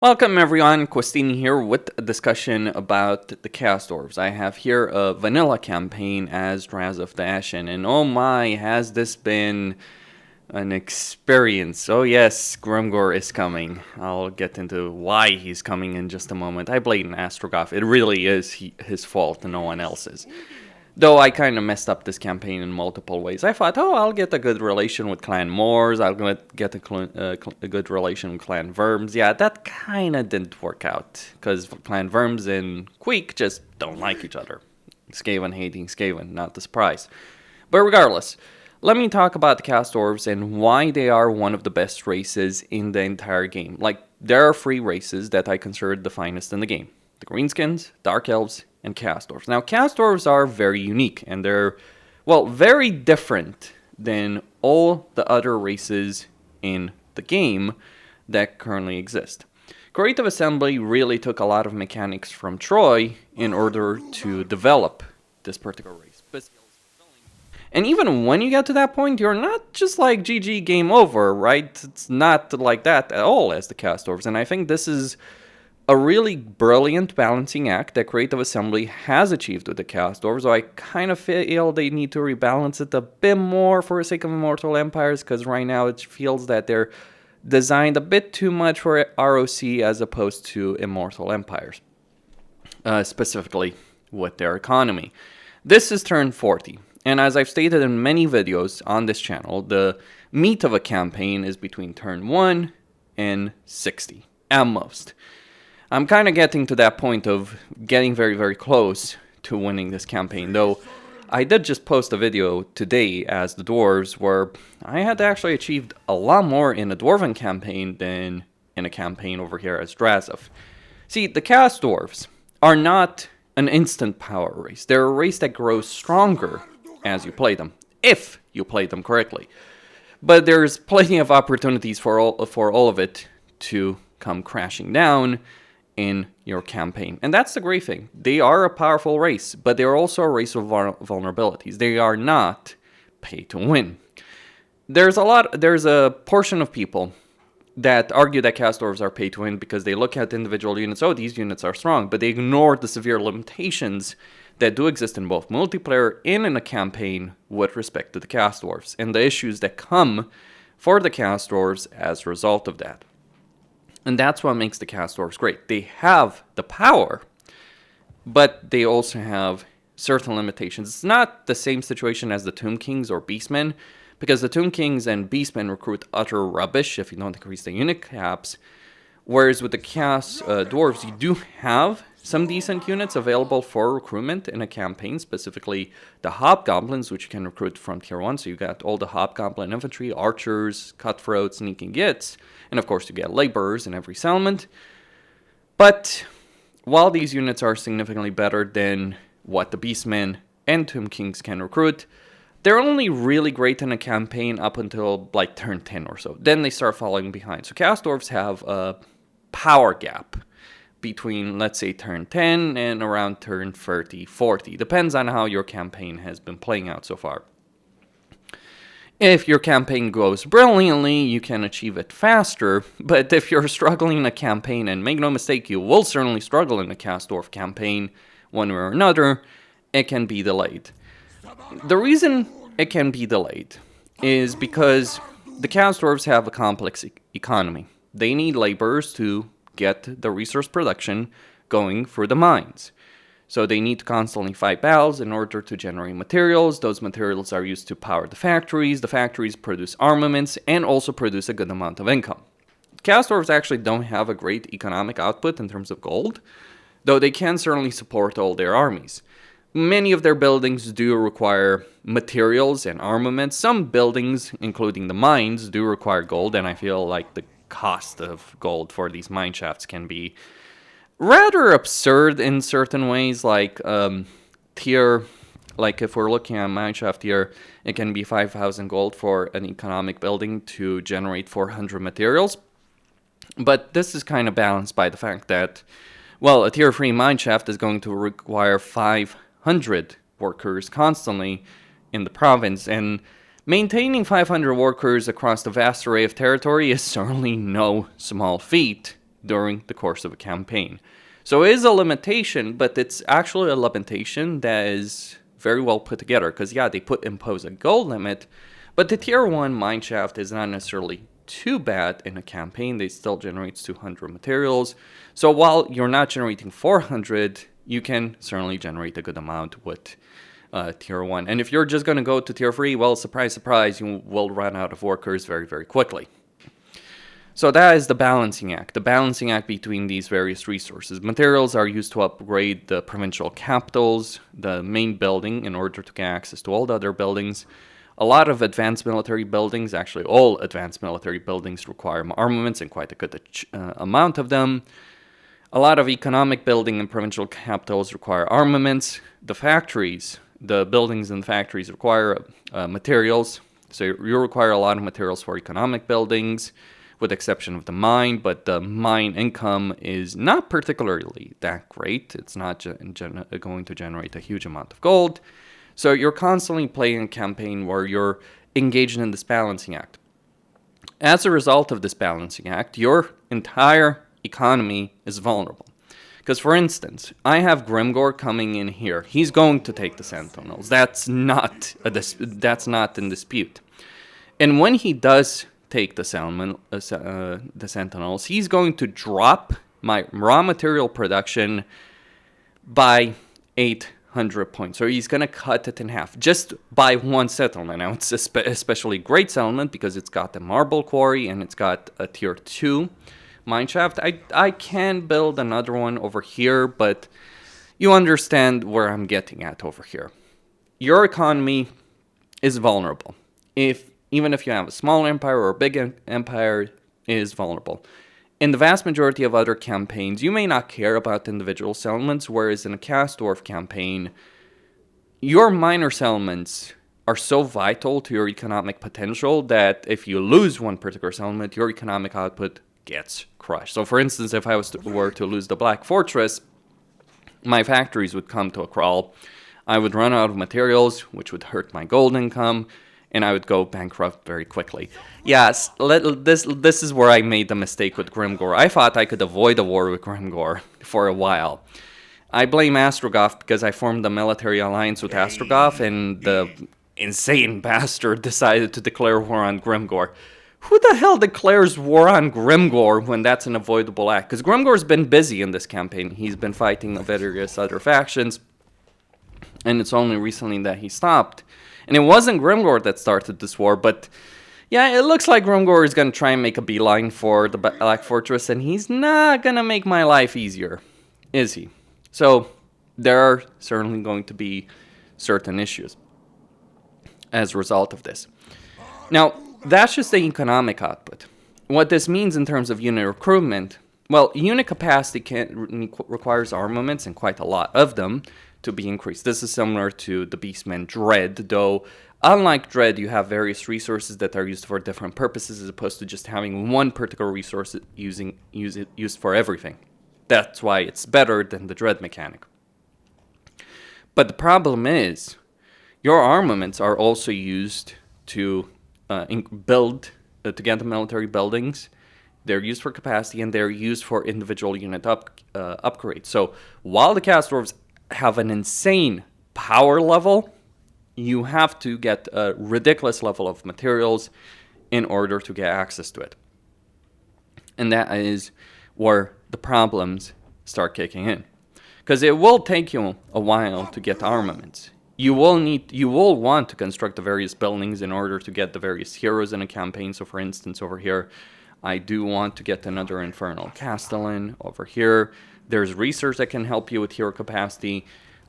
Welcome everyone, Questini here with a discussion about the Chaos Dwarves. I have here a vanilla campaign as Dwarves of the Ashen, and oh my, has this been an experience. Oh yes, Grumgor is coming. I'll get into why he's coming in just a moment. I blame Astrogoth. It really is his fault and no one else's. Though I kind of messed up this campaign in multiple ways. I thought, oh, I'll get a good relation with Clan Moors, I'll get a good relation with Clan Verms. Yeah, that kind of didn't work out, because Clan Verms and Queek just don't like each other. Skaven hating Skaven, not the surprise. But regardless, let me talk about the Chaos Dwarves and why they are one of the best races in the entire game. Like, there are 3 races that I consider the finest in the game. The Greenskins, Dark Elves, and Chaos Dwarves. Now, Chaos Dwarves are very unique, and they're, well, very different than all the other races in the game that currently exist. Creative Assembly really took a lot of mechanics from Troy in order to develop this particular race. And even when you get to that point, you're not just like GG game over, right? It's not like that at all as the Chaos Dwarves, and I think this is a really brilliant balancing act that Creative Assembly has achieved with the Chaos Dwarves, so I kind of feel they need to rebalance it a bit more for the sake of Immortal Empires, because right now it feels that they're designed a bit too much for ROC as opposed to Immortal Empires, specifically with their economy. This is turn 40, and as I've stated in many videos on this channel, the meat of a campaign is between turn 1 and 60, at most. I'm kind of getting to that point of getting very, very close to winning this campaign, though I did just post a video today as the Dwarves where I had actually achieved a lot more in a Dwarven campaign than in a campaign over here as Drazov. See, the Chaos Dwarves are not an instant power race. They're a race that grows stronger as you play them, if you play them correctly. But there's plenty of opportunities for all of it to come crashing down in your campaign. And that's the great thing. They are a powerful race, but they're also a race of vulnerabilities. They are not pay to win. There's a portion of people that argue that Chaos Dwarves are pay to win because they look at individual units, oh, these units are strong, but they ignore the severe limitations that do exist in both multiplayer and in a campaign with respect to the Chaos Dwarves, and the issues that come for the Chaos Dwarves as a result of that. And that's what makes the Chaos Dwarves great. They have the power, but they also have certain limitations. It's not the same situation as the Tomb Kings or Beastmen, because the Tomb Kings and Beastmen recruit utter rubbish if you don't increase the unit caps, whereas with the Chaos Dwarves, you do have some decent units available for recruitment in a campaign, specifically the Hobgoblins, which you can recruit from Tier 1, so you got all the Hobgoblin infantry, archers, cutthroats, sneaking gits, and of course you get laborers in every settlement. But while these units are significantly better than what the Beastmen and Tomb Kings can recruit, they're only really great in a campaign up until like turn 10 or so. Then they start falling behind. So Chaos Dwarves have a power gap between, let's say, turn 10 and around turn 30, 40. Depends on how your campaign has been playing out so far. If your campaign goes brilliantly, you can achieve it faster, but if you're struggling in a campaign, and make no mistake, you will certainly struggle in a Chaos Dwarf campaign, one way or another, it can be delayed. The reason it can be delayed is because the Chaos Dwarves have a complex economy. They need laborers to get the resource production going for the mines. So they need to constantly fight battles in order to generate materials. Those materials are used to power the factories. The factories produce armaments and also produce a good amount of income. Chaos Dwarves actually don't have a great economic output in terms of gold, though they can certainly support all their armies. Many of their buildings do require materials and armaments. Some buildings, including the mines, do require gold, and I feel like the cost of gold for these mine shafts can be rather absurd in certain ways, like tier, like if we're looking at mineshaft tier, it can be 5,000 gold for an economic building to generate 400 materials. But this is kind of balanced by the fact that, well, a tier 3 mineshaft is going to require 500 workers constantly in the province, and maintaining 500 workers across the vast array of territory is certainly no small feat during the course of a campaign. So it is a limitation, but it's actually a limitation that is very well put together. Because yeah, they impose a goal limit, but the tier 1 mineshaft is not necessarily too bad in a campaign. They still generates 200 materials. So while you're not generating 400, you can certainly generate a good amount with tier 1. And if you're just going to go to tier 3, well, surprise, surprise, you will run out of workers very, very quickly. So that is the balancing act. The balancing act between these various resources. Materials are used to upgrade the provincial capitals, the main building, in order to get access to all the other buildings. A lot of advanced military buildings, actually all advanced military buildings, require armaments, and quite a good amount of them. A lot of economic building in provincial capitals require armaments. The factories, the buildings and factories require materials. So you require a lot of materials for economic buildings, with the exception of the mine, but the mine income is not particularly that great. It's not going to generate a huge amount of gold. So you're constantly playing a campaign where you're engaged in this balancing act. As a result of this balancing act, your entire economy is vulnerable. Because, for instance, I have Grimgor coming in here. He's going to take the Sentinels. That's not in dispute. And when he does take the Sentinels, he's going to drop my raw material production by 800 points. So he's going to cut it in half just by one settlement. Now, it's especially great settlement because it's got the marble quarry and it's got a tier 2 mineshaft. I can build another one over here, but you understand where I'm getting at over here. Your economy is vulnerable. Even if you have a small empire or a big empire, it is vulnerable. In the vast majority of other campaigns, you may not care about individual settlements, whereas in a Chaos Dwarf campaign, your minor settlements are so vital to your economic potential that if you lose one particular settlement, your economic output gets crushed. So for instance, if I were to lose the Black Fortress, my factories would come to a crawl. I would run out of materials, which would hurt my gold income, and I would go bankrupt very quickly. Yes, this is where I made the mistake with Grimgor. I thought I could avoid a war with Grimgor for a while. I blame Astrogoth because I formed a military alliance with Astrogoth, and the insane bastard decided to declare war on Grimgor. Who the hell declares war on Grimgor when that's an avoidable act? Because Grimgor's been busy in this campaign. He's been fighting the various other factions, and it's only recently that he stopped. And it wasn't Grimgor that started this war, but yeah, it looks like Grimgor is going to try and make a beeline for the Black Fortress, and he's not going to make my life easier, is he? So there are certainly going to be certain issues as a result of this. Now, that's just the economic output. What this means in terms of unit recruitment, well, unit capacity requires armaments, and quite a lot of them, to be increased. This is similar to the Beastman Dread, though unlike Dread, you have various resources that are used for different purposes as opposed to just having one particular resource used for everything. That's why it's better than the Dread mechanic. But the problem is, your armaments are also used to build, to get the military buildings. They're used for capacity, and they're used for individual unit upgrades. So while the Chaos Dwarves have an insane power level, you have to get a ridiculous level of materials in order to get access to it. And that is where the problems start kicking in. Because it will take you a while to get armaments. You will want to construct the various buildings in order to get the various heroes in a campaign. So for instance, over here, I do want to get another Infernal Castellan. Over here, there's research that can help you with hero capacity,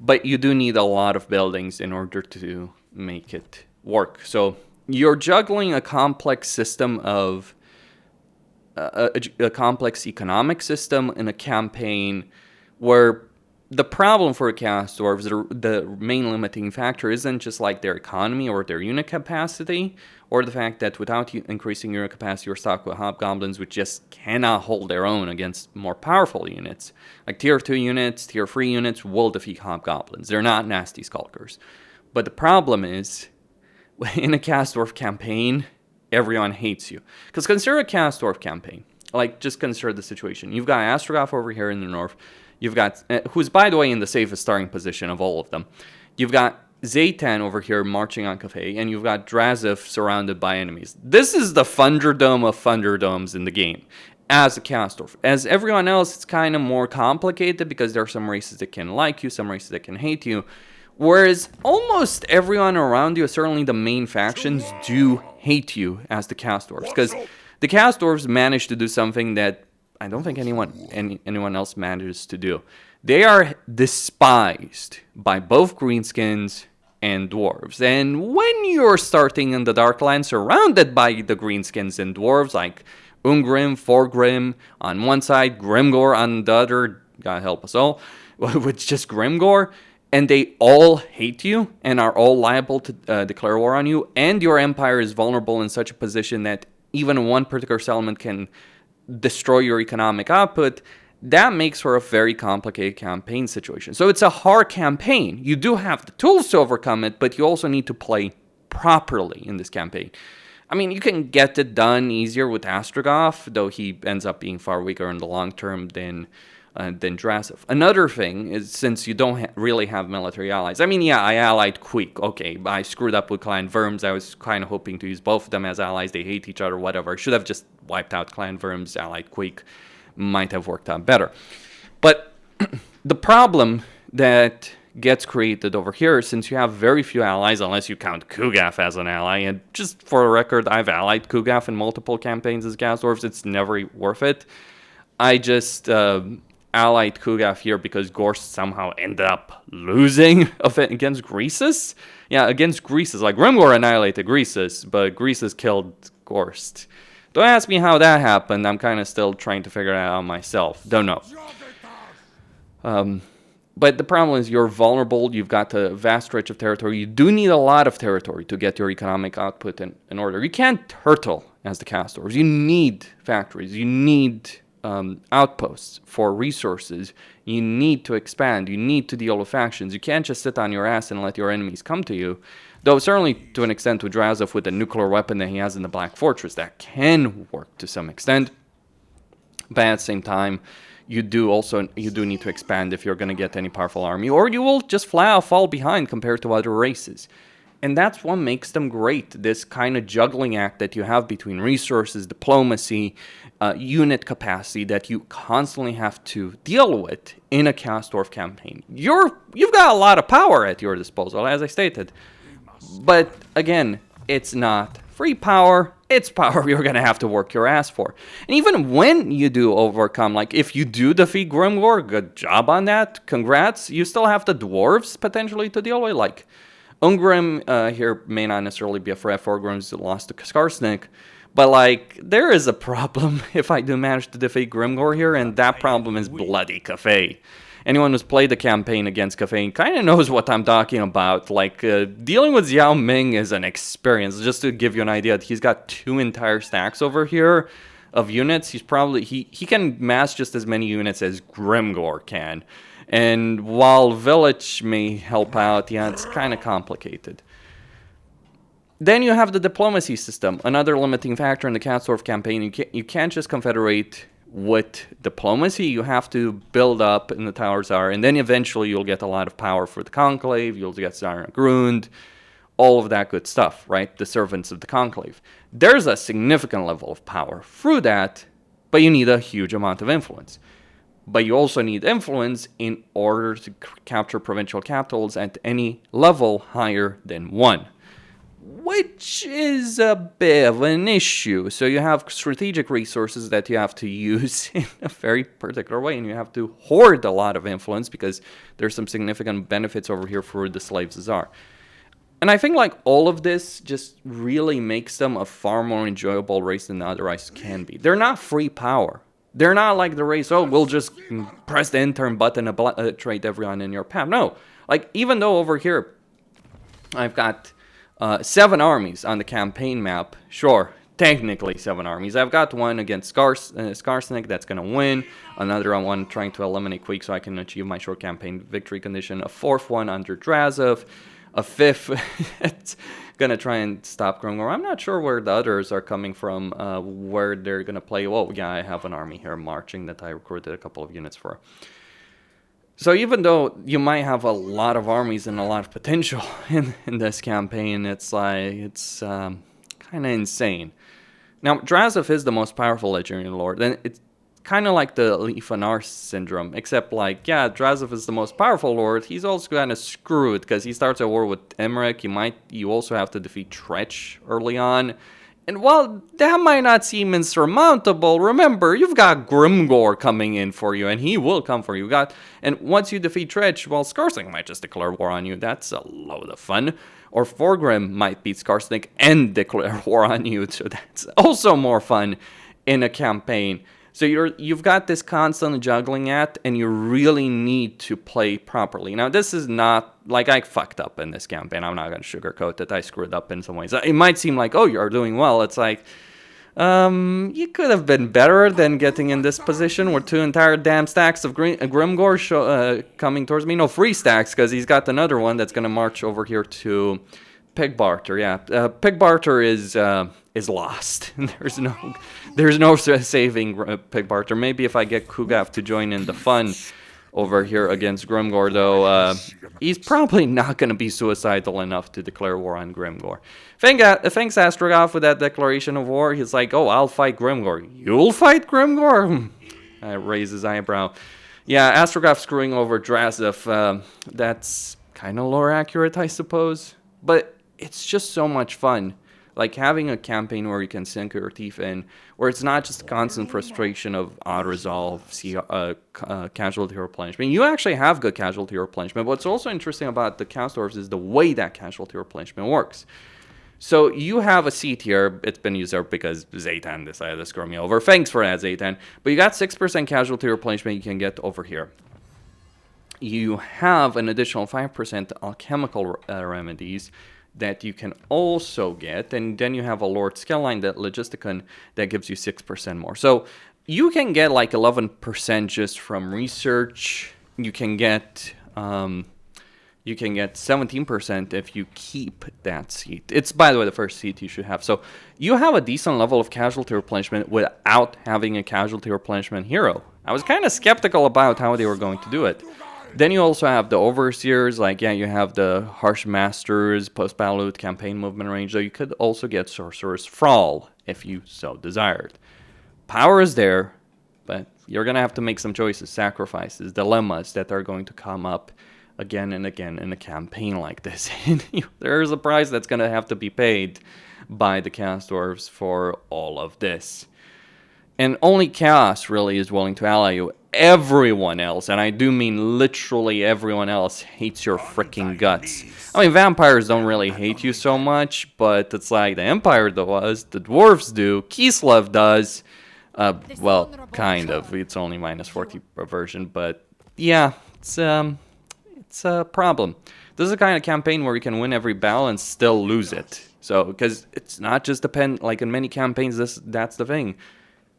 but you do need a lot of buildings in order to make it work. So you're juggling a complex system of a complex economic system in a campaign where the problem for Chaos Dwarves, the main limiting factor, isn't just like their economy or their unit capacity, or the fact that without increasing unit capacity, you're stuck with hobgoblins which just cannot hold their own against more powerful units. Like tier 2 units, tier 3 units will defeat hobgoblins. They're not nasty skulkers. But the problem is, in a Chaos Dwarf campaign, everyone hates you. Because consider a Chaos Dwarf campaign. Like, just consider the situation. You've got Astrogoth over here in the north. You've got, who's, by the way, in the safest starting position of all of them. You've got Zaytan over here marching on Cathay, and you've got Drazif surrounded by enemies. This is the Thunderdome of Thunderdomes in the game, as a Chaos Dwarf. As everyone else, it's kind of more complicated, because there are some races that can like you, some races that can hate you. Whereas almost everyone around you, certainly the main factions, do hate you as the Chaos Dwarves. Because the Chaos Dwarves managed to do something that I don't think anyone else manages to do. They are despised by both Greenskins and Dwarves. And when you're starting in the Darklands surrounded by the Greenskins and Dwarves, like Ungrim, Thorgrim on one side, Grimgor on the other, God help us all, with just Grimgor, and they all hate you and are all liable to declare war on you, and your empire is vulnerable in such a position that even one particular settlement can destroy your economic output, that makes for a very complicated campaign situation. So it's a hard campaign. You do have the tools to overcome it, but you also need to play properly in this campaign. I mean, you can get it done easier with Astrogoth, though he ends up being far weaker in the long term than Drazif. Another thing is, since you don't really have military allies, I mean, yeah, I allied Queek. Okay, I screwed up with Clan Worms. I was kind of hoping to use both of them as allies. They hate each other, whatever. I should have just wiped out Clan Worms, allied Queek. Might have worked out better. But the problem that gets created over here, since you have very few allies, unless you count Kugath as an ally, and just for the record, I've allied Kugath in multiple campaigns as Chaos Dwarves. It's never worth it. I just allied Kugath here because Gorst somehow ended up losing against Greasus. Yeah, against Greasus. Like, Grimgor annihilated Greasus, but Greasus killed Gorst. Don't ask me how that happened. I'm kind of still trying to figure that out myself. Don't know. But the problem is you're vulnerable. You've got a vast stretch of territory. You do need a lot of territory to get your economic output in order. You can't turtle as the Chaos Dwarves. You need factories. You need outposts for resources. You need to expand. You need to deal with factions. You can't just sit on your ass and let your enemies come to you. Though certainly to an extent with Drazif, with the nuclear weapon that he has in the Black Fortress, that can work to some extent. But at the same time, you do need to expand if you're going to get any powerful army, or you will just flat out fall behind compared to other races. And that's what makes them great, this kind of juggling act that you have between resources, diplomacy, unit capacity that you constantly have to deal with in a Chaos Dwarf campaign. You've got a lot of power at your disposal, as I stated. But again, it's not free power, it's power you're going to have to work your ass for. And even when you do overcome, like if you do defeat Grimgor, good job on that, congrats, you still have the Dwarves potentially to deal with. Like, Ungrim here may not necessarily be a threat for Grim's lost to Skarsnik, but like, there is a problem if I do manage to defeat Grimgor here, and that problem is bloody Cathay. Anyone who's played the campaign against Cathay kind of knows what I'm talking about. Like, dealing with Xiao Ming is an experience. Just to give you an idea, he's got 2 entire stacks over here of units. He's probably, he can mass just as many units as Grimgor can. And while Village may help out, yeah, it's kind of complicated. Then you have the diplomacy system, another limiting factor in the Chaos Dwarf campaign. You can't just confederate with diplomacy. You have to build up in the Tower Tsar, and then eventually you'll get a lot of power for the Conclave, you'll get Tsar Grund, all of that good stuff, right? The servants of the Conclave. There's a significant level of power through that, but you need a huge amount of influence. But you also need influence in order to capture provincial capitals at any level higher than 1. Which is a bit of an issue. So you have strategic resources that you have to use in a very particular way, and you have to hoard a lot of influence because there's some significant benefits over here for the slaves Tsar. And I think like all of this just really makes them a far more enjoyable race than the other races can be. They're not free power. They're not like the race, oh, we'll just press the enter button and obliterate everyone in your path. No, like even though over here I've got 7 armies on the campaign map, sure, technically 7 armies. I've got one against Skarsnik that's going to win, another one trying to eliminate Queek so I can achieve my short campaign victory condition, a 4th one under Drazif, a fifth that's gonna try and stop Grimgor. I'm not sure where the others are coming from, where they're gonna play. Well, yeah, I have an army here marching that I recruited a couple of units for. So even though you might have a lot of armies and a lot of potential in this campaign, it's like, it's kind of insane. Now, Drazov is the most powerful legendary lord, and it's kind of like the Lifanar syndrome, except like, yeah, Drazov is the most powerful lord. He's also kind of screwed because he starts a war with Emmerich. You also have to defeat Tretch early on. And while that might not seem insurmountable, remember, you've got Grimgor coming in for you, and he will come for you. And once you defeat Tretch, well, Skarsnik might just declare war on you. That's a load of fun. Or Forgrim might beat Skarsnik and declare war on you, so that's also more fun in a campaign. So you've got this constant juggling act, and you really need to play properly. Now, this is not, like, I fucked up in this campaign. I'm not going to sugarcoat that I screwed up in some ways. It might seem like, oh, you're doing well. It's like, you could have been better than getting in this position with 2 entire damn stacks of Grimgor coming towards me. No, 3 stacks, because he's got another one that's going to march over here to Pigbarter. Yeah, Pigbarter is lost. There's no saving Pigbarter. Maybe if I get Kugav to join in the fun over here against Grimgor, though, he's probably not going to be suicidal enough to declare war on Grimgor. Thanks, Astrogov, with that declaration of war. He's like, oh, I'll fight Grimgor. You'll fight Grimgor? I raise his eyebrow. Yeah, Astrogov screwing over Drazov. That's kind of lore accurate, I suppose. But it's just so much fun. Like having a campaign where you can sink your teeth in, where it's not just constant frustration of auto-resolve, casualty replenishment. You actually have good casualty replenishment. What's also interesting about the Chaos Dwarves is the way that casualty replenishment works. So you have a seat here. It's been used there because Zaytan decided to screw me over. Thanks for that, Zaytan. But you got 6% casualty replenishment you can get over here. You have an additional 5% alchemical remedies that you can also get, and then you have a Lord Skelline, that Logisticon, that gives you 6% more. So you can get like 11% just from research. You can get 17% if you keep that seat. It's, by the way, the first seat you should have. So you have a decent level of casualty replenishment without having a casualty replenishment hero. I was kind of skeptical about how they were going to do it. Then you also have the Overseers, like, yeah, you have the Harsh Masters, Post-Battle Loot, Campaign Movement Range, so you could also get Sorcerer's Thrall, if you so desired. Power is there, but you're going to have to make some choices, sacrifices, dilemmas that are going to come up again and again in a campaign like this. There's a price that's going to have to be paid by the Chaos Dwarves for all of this. And only Chaos really is willing to ally you. Everyone else, and I do mean literally everyone else, hates your freaking guts. I mean, vampires don't really hate you so much, but it's like the Empire does, the Dwarves do, Kislev does. Well, kind of. It's only minus 40 per version, but yeah, it's a problem. This is the kind of campaign where you can win every battle and still lose it. So, because it's not just like in many campaigns, that's the thing.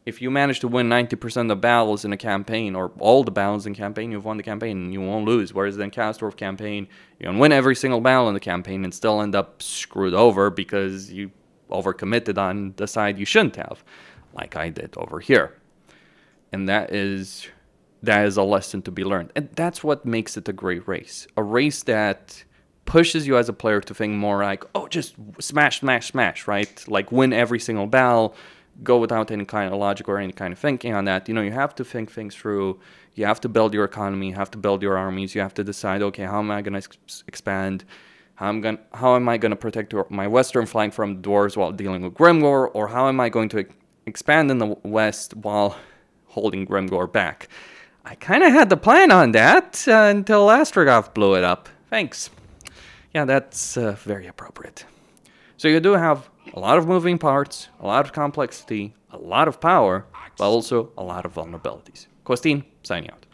If you manage to win 90% of the battles in a campaign, or all the battles in a campaign, you've won the campaign and you won't lose. Whereas in Chaos Dwarf campaign, you can win every single battle in the campaign and still end up screwed over because you overcommitted on the side you shouldn't have, like I did over here. And that is a lesson to be learned. And that's what makes it a great race. A race that pushes you as a player to think more like, oh, just smash, smash, smash, right? Like win every single battle. Go without any kind of logic or any kind of thinking on that. You know, you have to think things through. You have to build your economy. You have to build your armies. You have to decide, okay, how am I going to expand? How am I going to protect my western flank from dwarves while dealing with Grimgor? Or how am I going to expand in the west while holding Grimgor back? I kind of had the plan on that until Astrogov blew it up. Thanks. Yeah, that's very appropriate. So you do have a lot of moving parts, a lot of complexity, a lot of power, but also a lot of vulnerabilities. Costin, signing out.